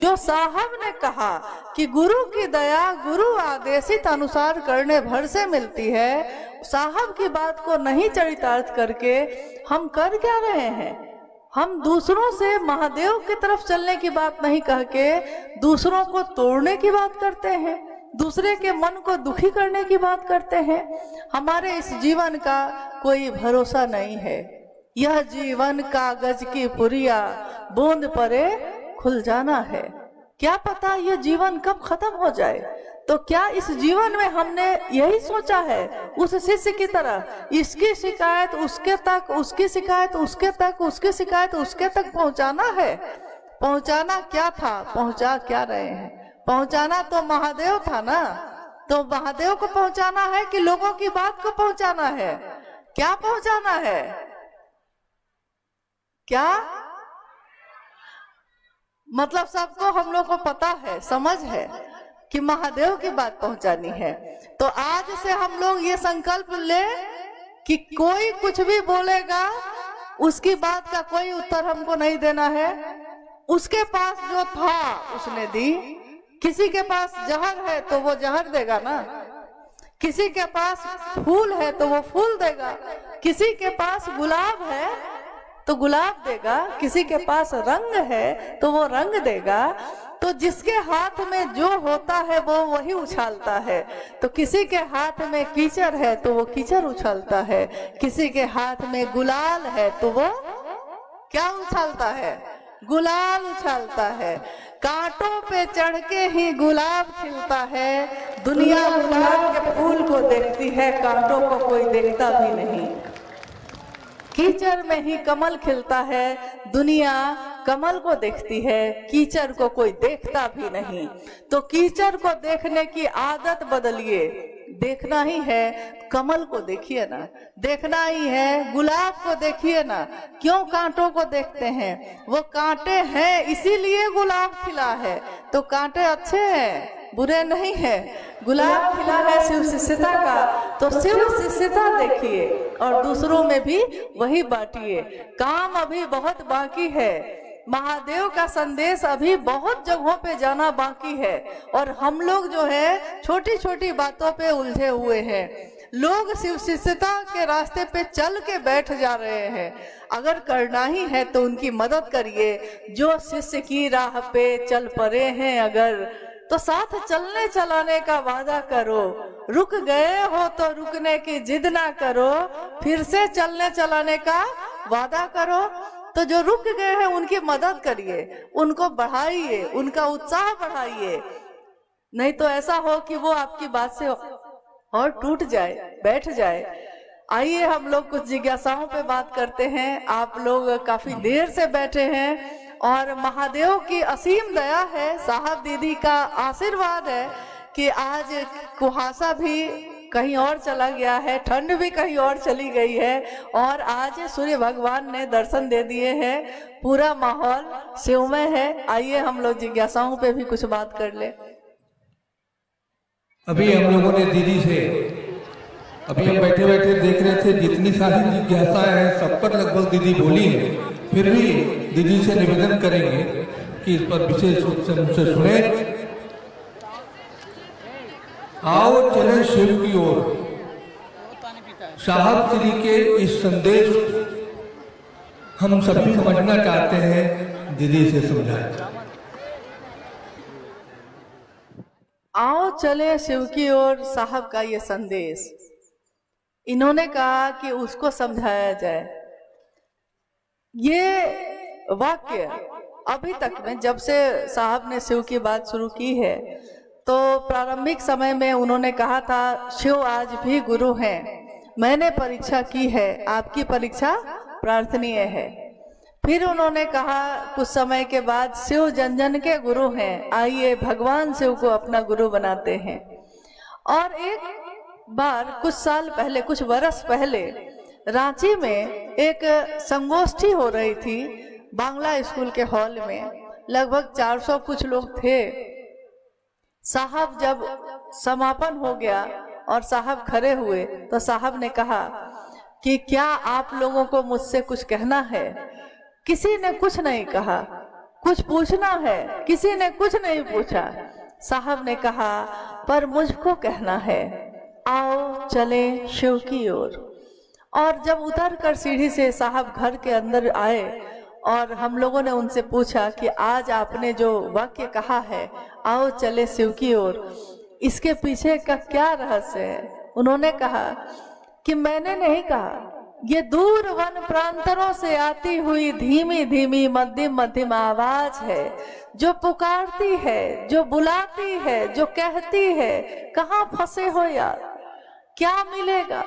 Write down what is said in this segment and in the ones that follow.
जो साहब ने कहा कि गुरु की दया गुरु आदेशित अनुसार करने भर से मिलती है, साहब की बात को नहीं चरितार्थ करके हम कर क्या रहे हैं? हम दूसरों से महादेव की तरफ चलने की बात नहीं कह के दूसरों को तोड़ने की बात करते हैं, दूसरे के मन को दुखी करने की बात करते हैं। हमारे इस जीवन का कोई भरोसा नहीं है। यह जीवन कागज की पुरिया, बूंद परे खुल जाना है। क्या पता यह जीवन कब खत्म हो जाए। तो क्या इस जीवन में हमने यही सोचा है उस शिष्य की तरह, इसकी शिकायत उसके तक, उसकी शिकायत उसके तक, उसकी शिकायत उसके तक पहुंचाना है? पहुंचाना क्या था, पहुंचा क्या रहे हैं? पहुंचाना तो महादेव था ना। तो महादेव को पहुंचाना है कि लोगों की बात को पहुंचाना है? क्या पहुंचाना है? क्या मतलब सबको हम लोग को पता है, समझ है कि महादेव की बात पहुंचानी है। तो आज से हम लोग ये संकल्प ले कि कोई कुछ भी बोलेगा उसकी बात का कोई उत्तर हमको नहीं देना है। उसके पास जो था उसने दी। किसी के पास जहर है तो वो जहर देगा ना, किसी के पास फूल है तो वो फूल देगा, किसी के पास गुलाब है तो गुलाब देगा, किसी के पास रंग है तो वो रंग देगा। तो जिसके हाथ में जो होता है वो वही उछालता है। तो किसी के हाथ में कीचड़ है तो वो कीचड़ उछालता है, किसी के हाथ में गुलाल है तो वो क्या उछालता है? गुलाल उछालता है। कांटों पे चढ़ के ही गुलाब खिलता है। दुनिया गुलाब के फूल को देखती है, कांटों को कोई देखता भी नहीं। कीचड़ में ही कमल खिलता है, दुनिया कमल को देखती है, कीचड़ को कोई देखता भी नहीं। तो कीचड़ को देखने की आदत बदलिए। देखना ही है कमल को देखिए ना, देखना ही है गुलाब को देखिए ना। क्यों कांटों को देखते हैं? वो कांटे हैं इसीलिए गुलाब खिला है। तो कांटे अच्छे हैं, बुरे नहीं है। गुलाब खिला है शिव शिष्यता का, तो शिव शिष्यता देखिए और दूसरों में भी वही बांटिए। काम अभी बहुत बाकी है। महादेव का संदेश अभी बहुत जगहों पे जाना बाकी है और हम लोग जो है छोटी छोटी बातों पे उलझे हुए हैं। लोग शिव शिष्यता के रास्ते पे चल के बैठ जा रहे हैं। अगर करना ही है तो उनकी मदद करिए। जो शिष्य की राह पे चल पड़े हैं अगर, तो साथ चलने चलाने का वादा करो। रुक गए हो तो रुकने की जिद ना करो, फिर से चलने चलाने का वादा करो। तो जो रुक गए हैं उनकी मदद करिए, उनको बढ़ाइए, उनका उत्साह बढ़ाइए। नहीं तो ऐसा हो कि वो आपकी बात से और टूट जाए, बैठ जाए। आइए हम लोग कुछ जिज्ञासाओं पे बात करते हैं। आप लोग काफी देर से बैठे हैं और महादेव की असीम दया है, साहब दीदी का आशीर्वाद है कि आज कुहासा भी कहीं और चला गया है, ठंड भी कहीं और चली गई है और आज सूर्य भगवान ने दर्शन दे दिए हैं। पूरा माहौल शिवमय है। आइए हम लोग जिज्ञासाओं पे भी कुछ बात कर ले। अभी हम लोगों ने दीदी से, अभी हम बैठे बैठे देख रहे थे जितनी सारी जिज्ञासाएं हैं सब पर लगभग दीदी बोली है। फिर भी दीदी से निवेदन करेंगे कि इस पर विशेष रूप से मुझसे सुने। आओ चले शिव की ओर। साहब श्री के इस संदेश हम सभी समझना चाहते हैं, दीदी से समझाएं। आओ चले शिव की ओर साहब का ये संदेश, इन्होंने कहा कि उसको समझाया जाए। ये वाक्य अभी तक में जब से साहब ने शिव की बात शुरू की है तो प्रारंभिक समय में उन्होंने कहा था शिव आज भी गुरु हैं, मैंने परीक्षा की है, आपकी परीक्षा प्रार्थनीय है। फिर उन्होंने कहा कुछ समय के बाद शिव जन जन के गुरु हैं, आइए भगवान शिव को अपना गुरु बनाते हैं। और एक बार कुछ साल पहले, कुछ वर्ष पहले रांची में एक संगोष्ठी हो रही थी बांग्ला स्कूल के हॉल में। लगभग 400 कुछ लोग थे। साहब जब समापन हो गया और साहब खड़े हुए तो साहब ने कहा कि क्या आप लोगों को मुझसे कुछ कहना है? किसी ने कुछ नहीं कहा। कुछ पूछना है, किसी ने कुछ नहीं पूछा। साहब ने कहा पर मुझको कहना है, आओ चले शिव की ओर। और जब उतर कर सीढ़ी से साहब घर के अंदर आए और हम लोगों ने उनसे पूछा कि आज आपने जो वाक्य कहा है, आओ चले शिव की ओर, इसके पीछे का क्या रहस्य है? उन्होंने कहा कि मैंने नहीं कहा, ये दूर वन प्रांतरों से आती हुई धीमी धीमी मध्यम मध्यम आवाज है, जो पुकारती है, जो बुलाती है, जो कहती है, कहाँ फंसे हो यार, क्या मिलेगा?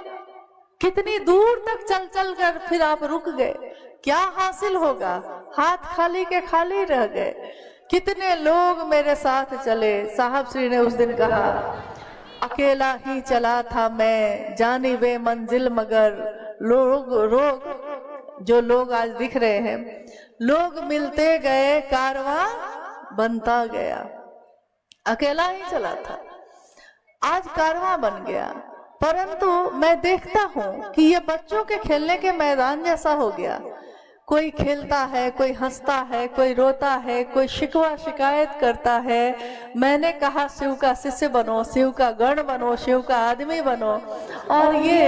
कितनी दूर तक चल चल कर फिर आप रुक गए, क्या हासिल होगा? हाथ खाली के खाली रह गए। कितने लोग मेरे साथ चले। साहब श्री ने उस दिन कहा, अकेला ही चला था मैं, जानी वे मंजिल मगर लोग जो लोग आज दिख रहे हैं, लोग मिलते गए, कारवां बनता गया। अकेला ही चला था, आज कारवां बन गया। परंतु मैं देखता हूँ कि ये बच्चों के खेलने के मैदान जैसा हो गया। कोई खेलता है, कोई हंसता है, कोई रोता है, कोई शिकवा शिकायत करता है। मैंने कहा शिव का शिष्य बनो, शिव का गण बनो, शिव का आदमी बनो, और ये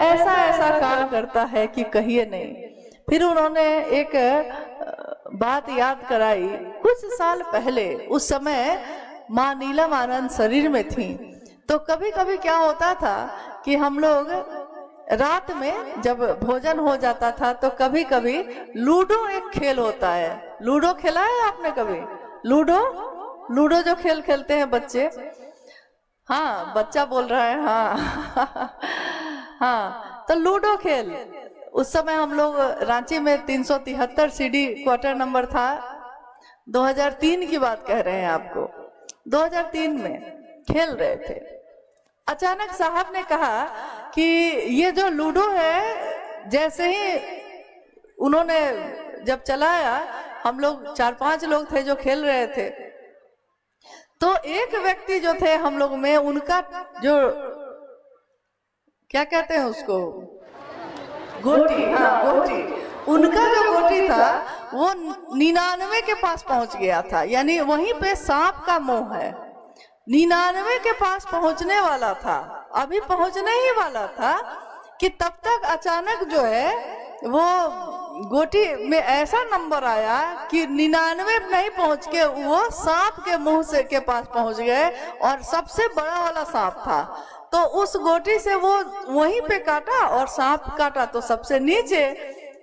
ऐसा ऐसा काम करता है कि कहिए नहीं। फिर उन्होंने एक बात याद कराई, कुछ साल पहले, उस समय माँ नीलम आनंद शरीर में थी, तो कभी कभी क्या होता था कि हम लोग रात में जब भोजन हो जाता था तो कभी कभी लूडो एक खेल होता है। लूडो खेला है आपने कभी? लूडो जो खेल खेलते हैं बच्चे, हाँ बच्चा बोल रहा है, हाँ हाँ, तो लूडो खेल उस समय हम लोग रांची में 373 सीडी क्वार्टर नंबर था, 2003 की बात कह रहे हैं आपको, 2003 में खेल रहे थे। अचानक साहब ने कहा कि ये जो लूडो है, जैसे ही उन्होंने जब चलाया, हम लोग 4-5 लोग थे जो खेल रहे थे, तो एक व्यक्ति जो थे हम लोग में, उनका जो क्या कहते हैं उसको, गोटी, हाँ गोटी, उनका जो गोटी था वो 99 के पास पहुंच गया था। यानी वहीं पे सांप का मोह है, 99 के पास पहुंचने वाला था, अभी पहुंचने ही वाला था कि तब तक अचानक जो है वो गोटी में ऐसा नंबर आया कि 99 नहीं पहुंच के वो सांप के मुंह से के पास पहुंच गए, और सबसे बड़ा वाला सांप था। तो उस गोटी से वो वहीं पे काटा और सांप काटा तो सबसे नीचे।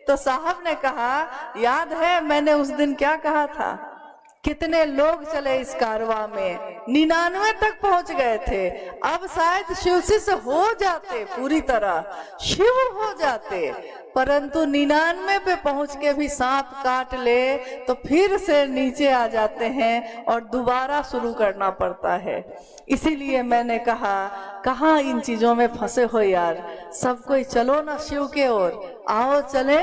तो साहब ने कहा, याद है मैंने उस दिन क्या कहा था? कितने लोग चले इस कारवां में, 99 तक पहुंच गए थे। अब शायद शिव शिष्य हो जाते, पूरी तरह शिव हो जाते, परंतु 99 पे पहुंच के भी सांप काट ले तो फिर से नीचे आ जाते हैं और दोबारा शुरू करना पड़ता है। इसीलिए मैंने कहा, कहाँ इन चीजों में फंसे हो यार, सब कोई चलो ना शिव के ओर, आओ चले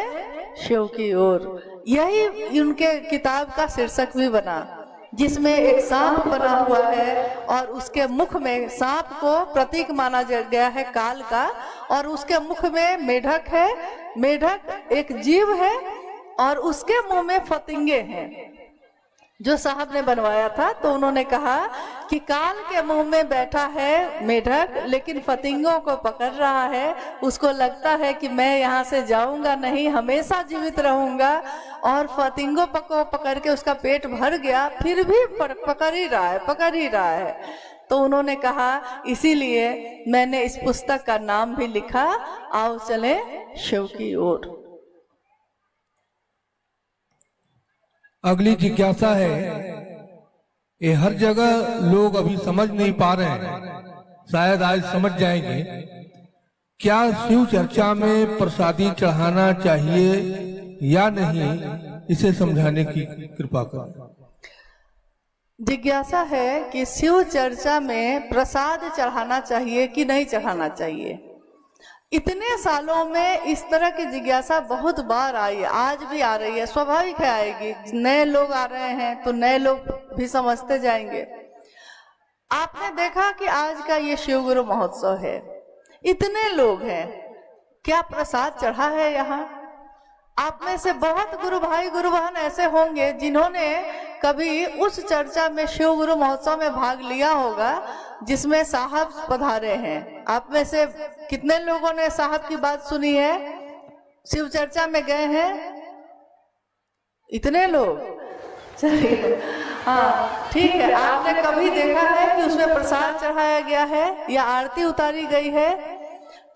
शिव की ओर। यही उनके किताब का शीर्षक भी बना, जिसमें एक सांप बना हुआ है और उसके मुख में, सांप को प्रतीक माना गया है काल का, और उसके मुख में मेढक है। मेढक एक जीव है और उसके मुंह में फतिंगे हैं। जो साहब ने बनवाया था तो उन्होंने कहा कि काल के मुंह में बैठा है मेढक, लेकिन फतिंगों को पकड़ रहा है। उसको लगता है कि मैं यहाँ से जाऊंगा नहीं, हमेशा जीवित रहूंगा, और फतिंगों को पकड़ के उसका पेट भर गया, फिर भी पकड़ ही रहा है। तो उन्होंने कहा, इसीलिए मैंने इस पुस्तक का नाम भी लिखा, आओ चले शिव की ओर। अगली जिज्ञासा है, ये हर जगह लोग अभी समझ नहीं पा रहे हैं, शायद आज समझ जाएंगे। क्या शिव चर्चा में प्रसादी चढ़ाना चाहिए या नहीं, इसे समझाने की कृपा करें। जिज्ञासा है कि शिव चर्चा में प्रसाद चढ़ाना चाहिए कि नहीं चढ़ाना चाहिए। इतने सालों में इस तरह की जिज्ञासा बहुत बार आई है, आज भी आ रही है, स्वाभाविक है आएगी। नए लोग आ रहे हैं तो नए लोग भी समझते जाएंगे। आपने देखा कि आज का ये शिव गुरु महोत्सव है, इतने लोग हैं, क्या प्रसाद चढ़ा है यहाँ? आप में से बहुत गुरु भाई गुरु बहन ऐसे होंगे जिन्होंने कभी उस चर्चा में शिव गुरु महोत्सव में भाग लिया होगा जिसमें साहब पधारे हैं। आप में से कितने लोगों ने साहब की बात सुनी है, शिव चर्चा में गए हैं? इतने लोग, चलिए हाँ ठीक है। आपने कभी देखा है कि उसमें प्रसाद चढ़ाया गया है या आरती उतारी गई है?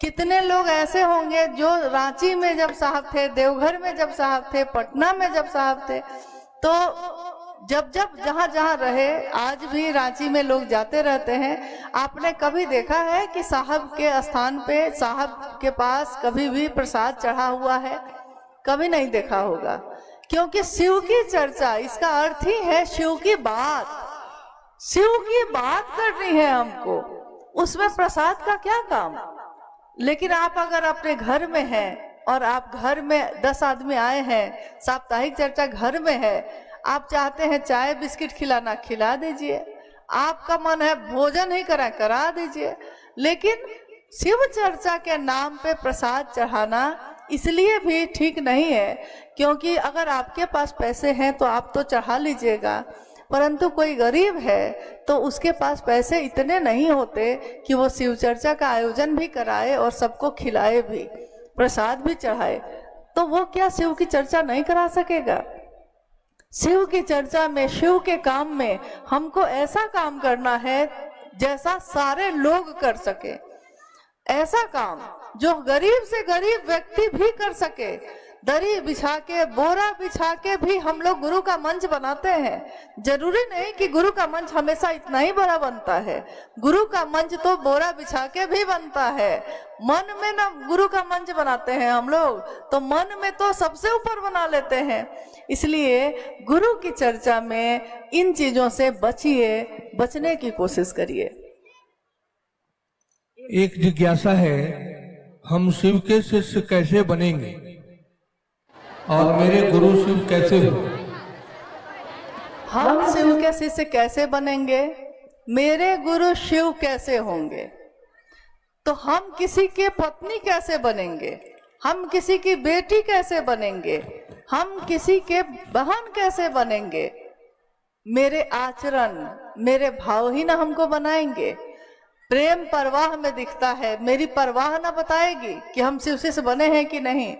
कितने लोग ऐसे होंगे जो रांची में जब साहब थे, देवघर में जब साहब थे, पटना में जब साहब थे, तो जब जब जहाँ जहाँ रहे, आज भी रांची में लोग जाते रहते हैं। आपने कभी देखा है कि साहब के स्थान पे, साहब के पास कभी भी प्रसाद चढ़ा हुआ है? कभी नहीं देखा होगा, क्योंकि शिव की चर्चा, इसका अर्थ ही है शिव की बात। शिव की बात करनी है हमको, उसमें प्रसाद का क्या काम। लेकिन आप अगर अपने घर में हैं और आप घर में 10 आदमी आए हैं, साप्ताहिक चर्चा घर में है, आप चाहते हैं चाय बिस्किट खिलाना, खिला दीजिए। आपका मन है भोजन ही करा दीजिए। लेकिन शिव चर्चा के नाम पे प्रसाद चढ़ाना इसलिए भी ठीक नहीं है, क्योंकि अगर आपके पास पैसे हैं तो आप तो चढ़ा लीजिएगा, परंतु कोई गरीब है तो उसके पास पैसे इतने नहीं होते कि वो शिव चर्चा का आयोजन भी कराए और सबको खिलाए भी, प्रसाद भी चढ़ाए। तो वो क्या शिव की चर्चा नहीं करा सकेगा? शिव की चर्चा में, शिव के काम में हमको ऐसा काम करना है जैसा सारे लोग कर सके, ऐसा काम जो गरीब से गरीब व्यक्ति भी कर सके। दरी बिछा के, बोरा बिछा के भी हम लोग गुरु का मंच बनाते हैं। जरूरी नहीं कि गुरु का मंच हमेशा इतना ही बड़ा बनता है। गुरु का मंच तो बोरा बिछा के भी बनता है। मन में ना गुरु का मंच बनाते हैं हम लोग, तो मन में तो सबसे ऊपर बना लेते हैं। इसलिए गुरु की चर्चा में इन चीजों से बचिए, बचने की कोशिश करिए। एक जिज्ञासा है, हम शिव के शिष्य कैसे बनेंगे और मेरे गुरु शिव कैसे हो? हम शिव के शिष्य कैसे बनेंगे, मेरे गुरु शिव कैसे होंगे? तो हम किसी के पत्नी कैसे बनेंगे, हम किसी की बेटी कैसे बनेंगे, हम किसी के बहन कैसे बनेंगे? मेरे आचरण, मेरे भाव ही ना हमको बनाएंगे। प्रेम परवाह में दिखता है, मेरी परवाह ना बताएगी कि हम शिव शिष्य बने हैं कि नहीं।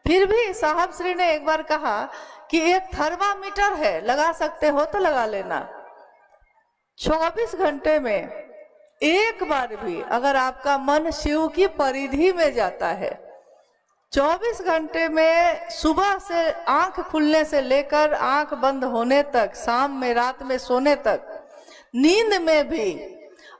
फिर भी साहब श्री ने एक बार कहा कि एक थर्मामीटर है, लगा सकते हो तो लगा लेना। 24 घंटे में एक बार भी अगर आपका मन शिव की परिधि में जाता है, 24 घंटे में सुबह से आंख खुलने से लेकर आंख बंद होने तक, शाम में, रात में सोने तक, नींद में भी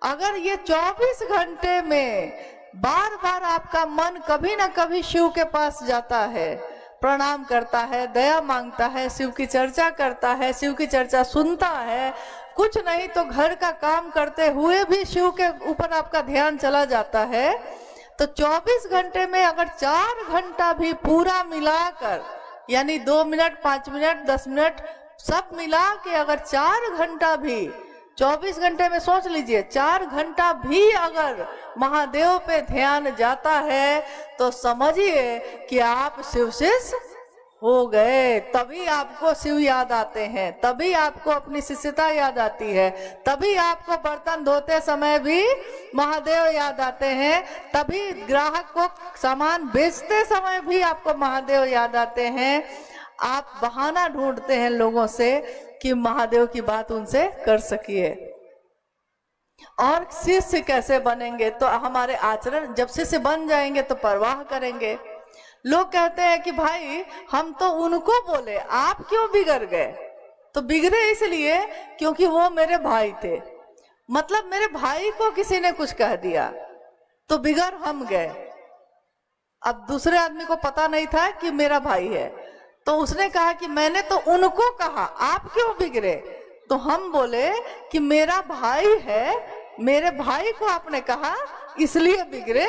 अगर ये 24 घंटे में बार बार आपका मन कभी ना कभी शिव के पास जाता है, प्रणाम करता है, दया मांगता है, शिव की चर्चा करता है, शिव की चर्चा सुनता है, कुछ नहीं तो घर का काम करते हुए भी शिव के ऊपर आपका ध्यान चला जाता है, तो 24 घंटे में अगर 4 घंटा भी पूरा मिलाकर, यानी 2 मिनट, 5 मिनट, 10 मिनट सब मिला के अगर 4 घंटा भी, 24 घंटे में सोच लीजिए 4 घंटा भी अगर महादेव पे ध्यान जाता है, तो समझिए कि आप शिव शिष्य हो गए। तभी आपको शिव याद आते हैं, तभी आपको अपनी शिष्यता याद आती है, तभी आपको बर्तन धोते समय भी महादेव याद आते हैं, तभी ग्राहक को सामान बेचते समय भी आपको महादेव याद आते हैं। आप बहाना ढूंढते हैं लोगों से कि महादेव की बात उनसे कर सकिए। और शिष्य कैसे बनेंगे, तो हमारे आचरण, जब शिष्य बन जाएंगे तो परवाह करेंगे। लोग कहते हैं कि भाई हम तो उनको बोले, आप क्यों बिगड़ गए? तो बिगड़े इसलिए क्योंकि वो मेरे भाई थे, मतलब मेरे भाई को किसी ने कुछ कह दिया तो बिगड़ हम गए। अब दूसरे आदमी को पता नहीं था कि मेरा भाई है, तो उसने कहा कि मैंने तो उनको कहा, आप क्यों बिगड़े? तो हम बोले कि मेरा भाई है, मेरे भाई को आपने कहा इसलिए बिगड़े।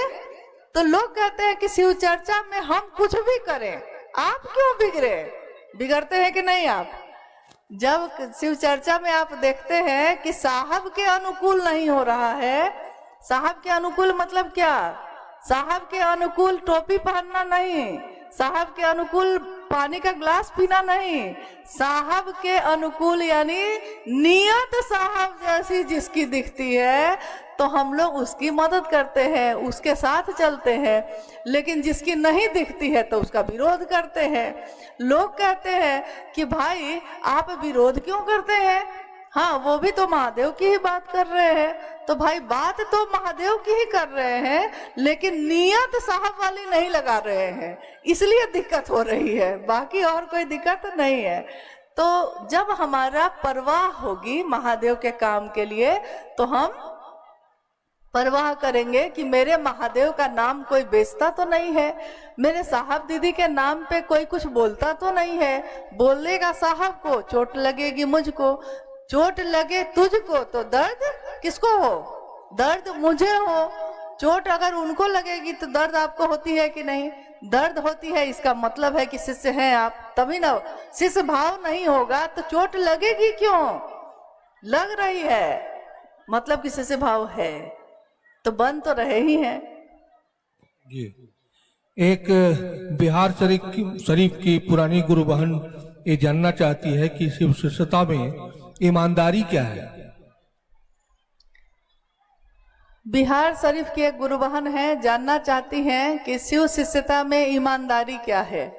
तो लोग कहते हैं कि शिव चर्चा में हम कुछ भी करें, आप क्यों बिगड़े? बिगड़ते हैं कि नहीं आप? जब शिव चर्चा में आप देखते हैं कि साहब के अनुकूल नहीं हो रहा है, साहब के अनुकूल मतलब क्या? साहब के अनुकूल टोपी पहनना नहीं, साहब के अनुकूल पानी का ग्लास पीना नहीं, साहब के अनुकूल यानी नियत साहब जैसी जिसकी दिखती है तो हम लोग उसकी मदद करते हैं, उसके साथ चलते हैं। लेकिन जिसकी नहीं दिखती है तो उसका विरोध करते हैं। लोग कहते हैं कि भाई आप विरोध क्यों करते हैं, हाँ वो भी तो महादेव की ही बात कर रहे हैं। तो भाई बात तो महादेव की ही कर रहे हैं, लेकिन नियत साहब वाली नहीं लगा रहे हैं, इसलिए दिक्कत हो रही है, बाकी और कोई दिक्कत नहीं है। तो जब हमारा परवाह होगी महादेव के काम के लिए तो हम परवाह करेंगे कि मेरे महादेव का नाम कोई बेचता तो नहीं है, मेरे साहब दीदी के नाम पे कोई कुछ बोलता तो नहीं है। बोलेगा साहब को चोट लगेगी मुझको, चोट लगे तुझको तो दर्द किसको हो, दर्द मुझे हो। चोट अगर उनको लगेगी तो दर्द आपको होती है कि नहीं, दर्द होती है। इसका मतलब है कि शिष्य हैं आप, तभी ना। शिष्य भाव नहीं होगा तो चोट लगेगी क्यों, लग रही है मतलब कि शिष्य भाव है, तो बन तो रहे ही हैं। जी, एक बिहार शरीफ की पुरानी गुरु बहन ये जानना चाहती है कि शिव शिष्यता में ईमानदारी क्या है। बिहार शरीफ की एक गुरु बहन है, जानना चाहती हैं कि शिव शिष्यता में ईमानदारी क्या है।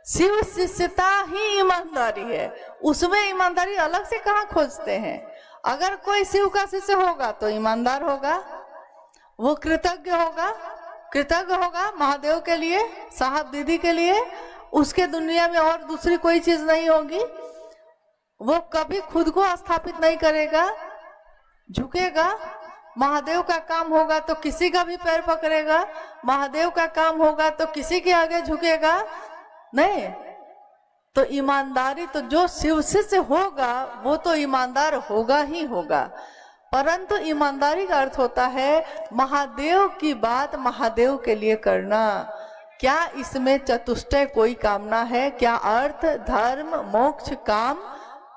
शिव शिष्यता ही ईमानदारी है, उसमें ईमानदारी अलग से कहाँ खोजते हैं। अगर कोई शिव का शिष्य होगा तो ईमानदार होगा, वो कृतज्ञ होगा महादेव के लिए, साहब दीदी के लिए, उसके दुनिया में और दूसरी कोई चीज नहीं होगी। वो कभी खुद को स्थापित नहीं करेगा, झुकेगा। महादेव का काम होगा तो किसी का भी पैर पकड़ेगा, महादेव का काम होगा तो किसी के आगे झुकेगा नहीं। तो ईमानदारी तो जो शिव शिष्य होगा वो तो ईमानदार होगा ही होगा, परंतु ईमानदारी का अर्थ होता है महादेव की बात महादेव के लिए करना। क्या इसमें चतुष्टय कोई कामना है, क्या अर्थ धर्म मोक्ष काम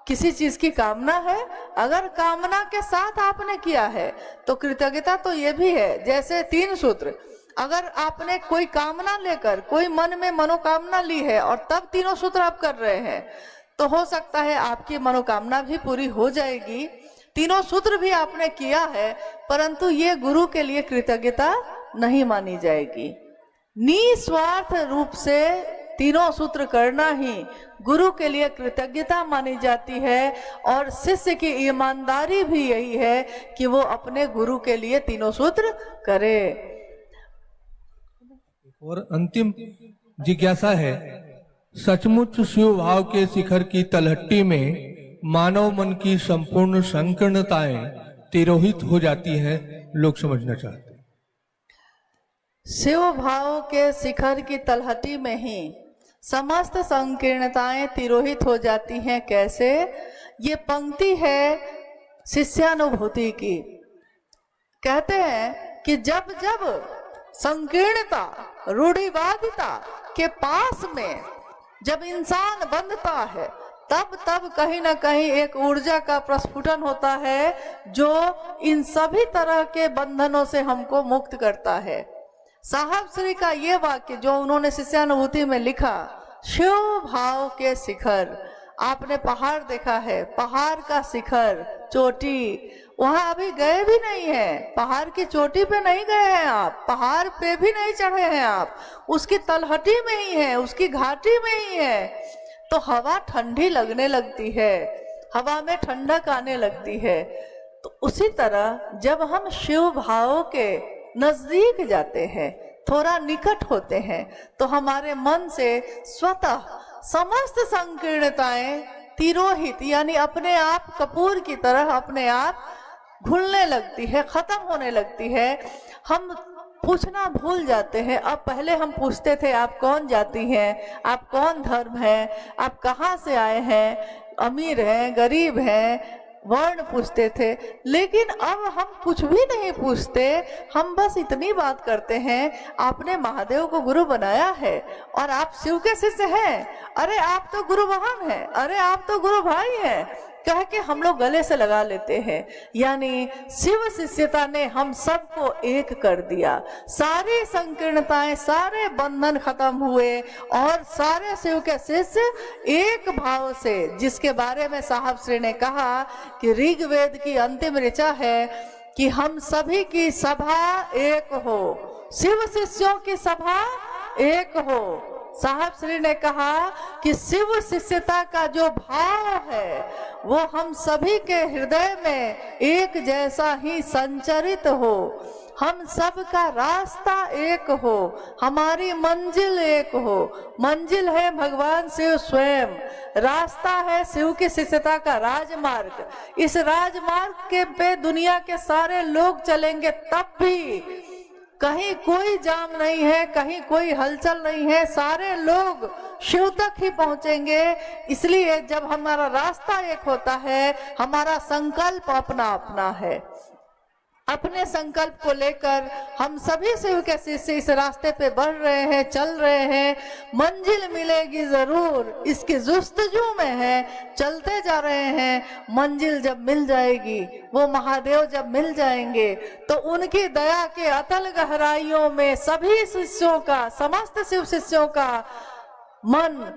किसी चीज की कामना है? अगर कामना के साथ आपने किया है तो कृतज्ञता तो ये भी है। जैसे 3 सूत्र, अगर आपने कोई कामना लेकर कोई मन में मनोकामना ली है और तब 3 सूत्र आप कर रहे हैं तो हो सकता है आपकी मनोकामना भी पूरी हो जाएगी, 3 सूत्र भी आपने किया है, परंतु ये गुरु के लिए कृतज्ञता नहीं मानी जाएगी। निस्वार्थ रूप से 3 सूत्र करना ही गुरु के लिए कृतज्ञता मानी जाती है। और शिष्य की ईमानदारी भी यही है कि वो अपने गुरु के लिए 3 सूत्र करे। और अंतिम जिज्ञासा है, सचमुच शिव भाव के शिखर की तलहटी में मानव मन की संपूर्ण संकीर्णताएं तिरोहित हो जाती हैं, लोग समझना चाहते हैं। शिव भाव के शिखर की तलहटी में ही समस्त संकीर्णताएं तिरोहित हो जाती हैं। कैसे? ये पंक्ति है शिष्यानुभूति की। कहते हैं कि जब जब संकीर्णता रूढ़िवादिता के पास में जब इंसान बंधता है तब तब कहीं ना कहीं एक ऊर्जा का प्रस्फुटन होता है जो इन सभी तरह के बंधनों से हमको मुक्त करता है। साहब श्री का ये वाक्य जो उन्होंने शिष्यानुभूति में लिखा, शिव भाव के शिखर, आपने पहाड़ देखा है, पहाड़ का शिखर चोटी, वहां अभी गए भी नहीं है, पहाड़ की चोटी पे नहीं गए हैं आप, पहाड़ पे भी नहीं चढ़े हैं आप, उसकी तलहटी में ही है, उसकी घाटी में ही है। तो हवा ठंडी लगने लगती है, हवा में ठंडक आने लगती है। तो उसी तरह जब हम शिव भाव के नजदीक जाते हैं, थोड़ा निकट होते हैं, तो हमारे मन से स्वतः समस्त संकीर्णताएं तिरोहित यानी अपने आप कपूर की तरह अपने आप घुलने लगती है, खत्म होने लगती है। हम पूछना भूल जाते हैं। अब पहले हम पूछते थे आप कौन जाति हैं, आप कौन धर्म है, आप कहाँ से आए हैं, अमीर हैं गरीब हैं, वर्ण पूछते थे। लेकिन अब हम कुछ भी नहीं पूछते, हम बस इतनी बात करते हैं, आपने महादेव को गुरु बनाया है और आप शिव के शिष्य हैं, अरे आप तो गुरु बहन हैं, अरे आप तो गुरु भाई हैं, कह के हम लोग गले से लगा लेते हैं। यानी शिव शिष्यता ने हम सबको एक कर दिया, सारी संकीर्णताएं, सारे बंधन खत्म हुए और सारे शिव के शिष्य एक भाव से, जिसके बारे में साहब श्री ने कहा कि ऋग्वेद की अंतिम ऋचा है कि हम सभी की सभा एक हो, शिव शिष्यों की सभा एक हो। साहब श्री ने कहा कि शिव शिष्यता का जो भाव है वो हम सभी के हृदय में एक जैसा ही संचरित हो, हम सब का रास्ता एक हो, हमारी मंजिल एक हो। मंजिल है भगवान शिव स्वयं, रास्ता है शिव की शिष्यता का राजमार्ग। इस राजमार्ग के पे दुनिया के सारे लोग चलेंगे, तब भी कहीं कोई जाम नहीं है, कहीं कोई हलचल नहीं है, सारे लोग शिव तक ही पहुंचेंगे। इसलिए जब हमारा रास्ता एक होता है, हमारा संकल्प अपना अपना है, अपने संकल्प को लेकर हम सभी शिव के शिष्य इस रास्ते पे बढ़ रहे हैं, चल रहे हैं। मंजिल मिलेगी जरूर, इसकी जुस्तजू में है, चलते जा रहे हैं। मंजिल जब मिल जाएगी, वो महादेव जब मिल जाएंगे, तो उनकी दया के अतल गहराइयों में सभी शिष्यों का, समस्त शिव शिष्यों का मन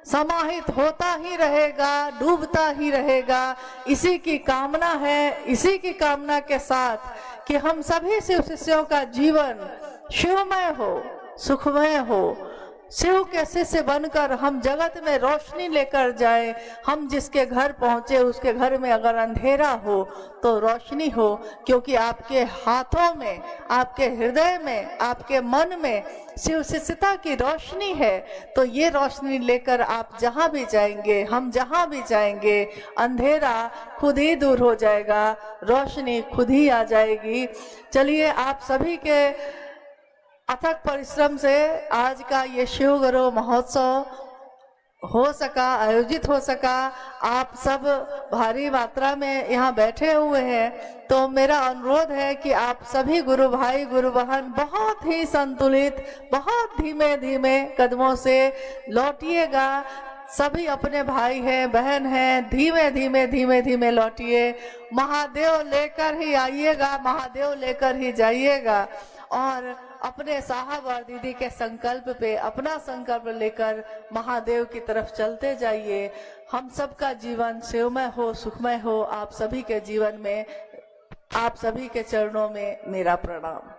समाहित होता ही रहेगा, डूबता ही रहेगा। इसी की कामना है, इसी की कामना के साथ कि हम सभी शिव शिष्यों का जीवन शिवमय हो, सुखमय हो, शिव के शिष्य बनकर हम जगत में रोशनी लेकर जाए। हम जिसके घर पहुंचे उसके घर में अगर अंधेरा हो तो रोशनी हो, क्योंकि आपके हाथों में, आपके हृदय में, आपके मन में शिव शिष्यता की रोशनी है। तो ये रोशनी लेकर आप जहां भी जाएंगे, हम जहां भी जाएंगे, अंधेरा खुद ही दूर हो जाएगा, रोशनी खुद ही आ जाएगी। चलिए, आप सभी के अथक परिश्रम से आज का ये शिव गुरु महोत्सव हो सका, आयोजित हो सका। आप सब भारी मात्रा में यहाँ बैठे हुए हैं, तो मेरा अनुरोध है कि आप सभी गुरु भाई, गुरु बहन बहुत ही संतुलित, बहुत धीमे धीमे कदमों से लौटिएगा। सभी अपने भाई हैं, बहन हैं, धीमे धीमे धीमे धीमे लौटिए। महादेव लेकर ही आइएगा, महादेव लेकर ही जाइएगा। और अपने साहब और दीदी के संकल्प पे अपना संकल्प लेकर महादेव की तरफ चलते जाइए। हम सबका जीवन शिवमय हो, सुखमय हो। आप सभी के जीवन में, आप सभी के चरणों में मेरा प्रणाम।